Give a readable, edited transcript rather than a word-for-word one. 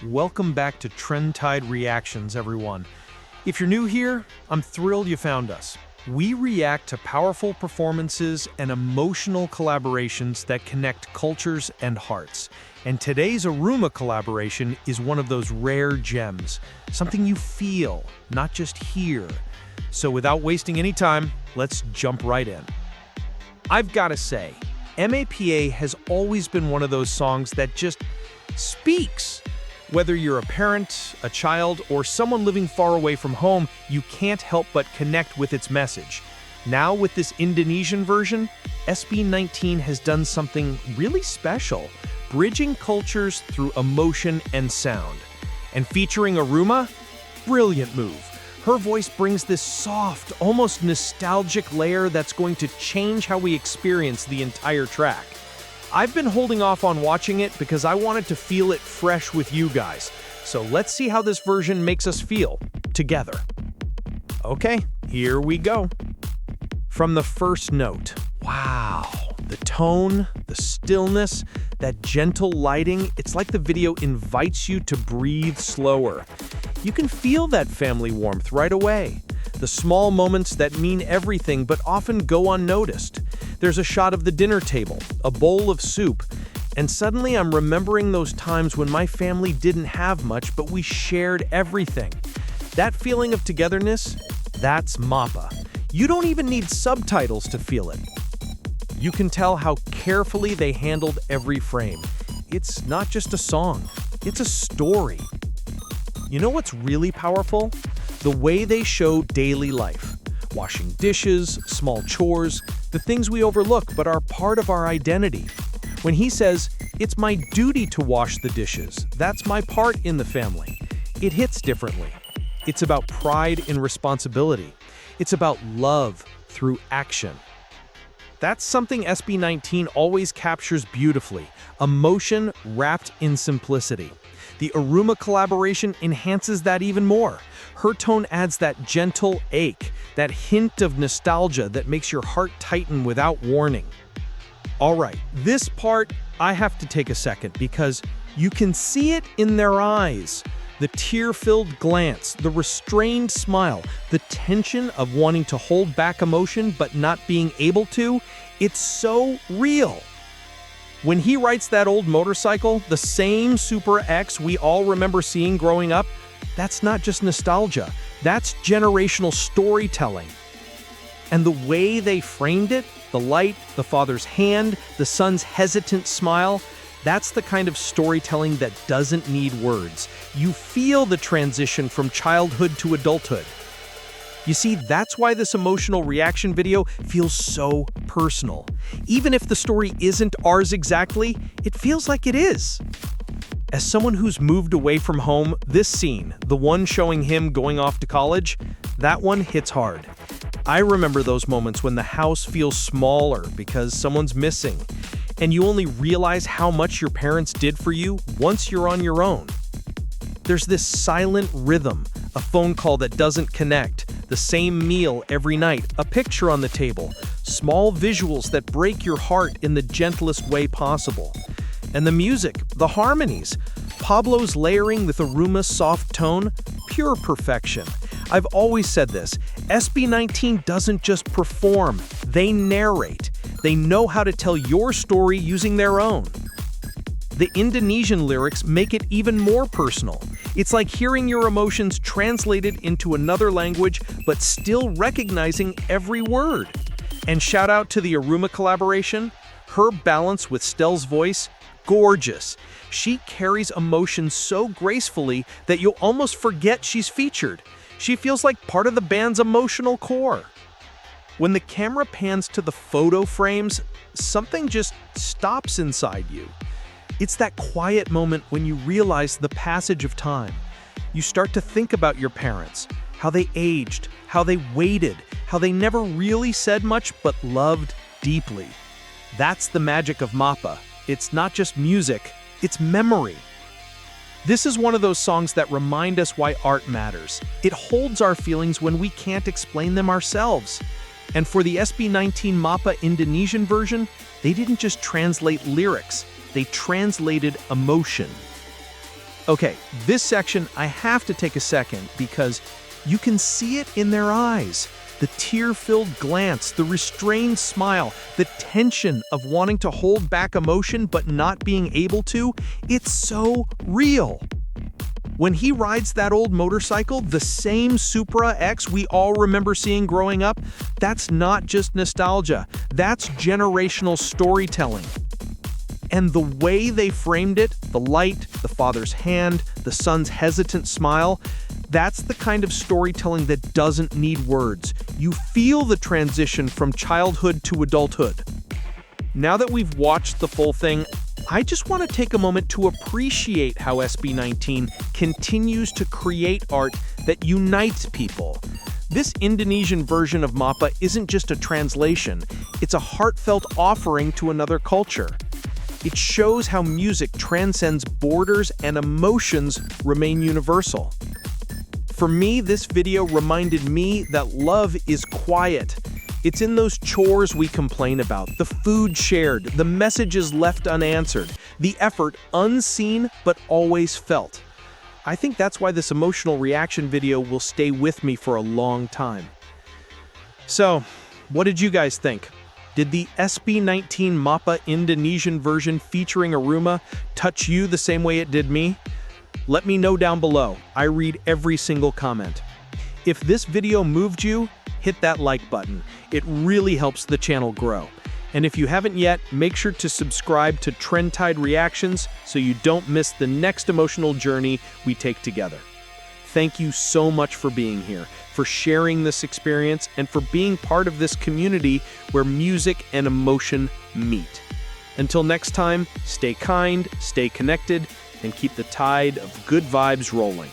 Welcome back to TrendTideReactions, everyone. If you're new here, I'm thrilled you found us. We react to powerful performances and emotional collaborations that connect cultures and hearts. And today's Aruma collaboration is one of those rare gems, something you feel, not just hear. So without wasting any time, let's jump right in. I've got to say, MAPA has always been one of those songs that just speaks. Whether you're a parent, a child, or someone living far away from home, you can't help but connect with its message. Now with this Indonesian version, SB19 has done something really special, bridging cultures through emotion and sound. And featuring Aruma, brilliant move. Her voice brings this soft, almost nostalgic layer that's going to change how we experience the entire track. I've been holding off on watching it because I wanted to feel it fresh with you guys. So let's see how this version makes us feel together. Okay, here we go. From the first note, wow, the tone, the stillness, that gentle lighting, it's like the video invites you to breathe slower. You can feel that family warmth right away. The small moments that mean everything but often go unnoticed. There's a shot of the dinner table, a bowl of soup, and suddenly I'm remembering those times when my family didn't have much, but we shared everything. That feeling of togetherness, that's MAPA. You don't even need subtitles to feel it. You can tell how carefully they handled every frame. It's not just a song, it's a story. You know what's really powerful? The way they show daily life. Washing dishes, small chores, the things we overlook but are part of our identity. When he says, "It's my duty to wash the dishes, that's my part in the family," it hits differently. It's about pride in responsibility. It's about love through action. That's something SB19 always captures beautifully, emotion wrapped in simplicity. The Aruma collaboration enhances that even more. Her tone adds that gentle ache, that hint of nostalgia that makes your heart tighten without warning. All right, this part, I have to take a second because you can see it in their eyes. The tear-filled glance, the restrained smile, the tension of wanting to hold back emotion but not being able to, it's so real. When he writes that old motorcycle, the same Super X we all remember seeing growing up, that's not just nostalgia, that's generational storytelling. And the way they framed it, the light, the father's hand, the son's hesitant smile, that's the kind of storytelling that doesn't need words. You feel the transition from childhood to adulthood. You see, that's why this emotional reaction video feels so personal. Even if the story isn't ours exactly, it feels like it is. As someone who's moved away from home, this scene, the one showing him going off to college, that one hits hard. I remember those moments when the house feels smaller because someone's missing, and you only realize how much your parents did for you once you're on your own. There's this silent rhythm, a phone call that doesn't connect, the same meal every night, a picture on the table, small visuals that break your heart in the gentlest way possible. And the music, the harmonies, Pablo's layering with Aruma's soft tone, pure perfection. I've always said this, SB19 doesn't just perform, they narrate. They know how to tell your story using their own. The Indonesian lyrics make it even more personal. It's like hearing your emotions translated into another language, but still recognizing every word. And shout out to the Aruma collaboration. Her balance with Stell's voice, gorgeous. She carries emotion so gracefully that you'll almost forget she's featured. She feels like part of the band's emotional core. When the camera pans to the photo frames, something just stops inside you. It's that quiet moment when you realize the passage of time. You start to think about your parents, how they aged, how they waited, how they never really said much but loved deeply. That's the magic of MAPA. It's not just music, it's memory. This is one of those songs that remind us why art matters. It holds our feelings when we can't explain them ourselves. And for the SB19 MAPA Indonesian version, they didn't just translate lyrics, they translated emotion. Okay, this section, I have to take a second because you can see it in their eyes. The tear-filled glance, the restrained smile, the tension of wanting to hold back emotion but not being able to, it's so real. When he rides that old motorcycle, the same Supra X we all remember seeing growing up, that's not just nostalgia, that's generational storytelling. And the way they framed it, the light, the father's hand, the son's hesitant smile, that's the kind of storytelling that doesn't need words. You feel the transition from childhood to adulthood. Now that we've watched the full thing, I just want to take a moment to appreciate how SB19 continues to create art that unites people. This Indonesian version of MAPA isn't just a translation, it's a heartfelt offering to another culture. It shows how music transcends borders and emotions remain universal. For me, this video reminded me that love is quiet. It's in those chores we complain about, the food shared, the messages left unanswered, the effort unseen but always felt. I think that's why this emotional reaction video will stay with me for a long time. So, what did you guys think? Did the SB19 MAPA Indonesian version featuring Aruma touch you the same way it did me? Let me know down below. I read every single comment. If this video moved you, hit that like button. It really helps the channel grow. And if you haven't yet, make sure to subscribe to TrendTideReactions so you don't miss the next emotional journey we take together. Thank you so much for being here, for sharing this experience, and for being part of this community where music and emotion meet. Until next time, stay kind, stay connected, and keep the tide of good vibes rolling.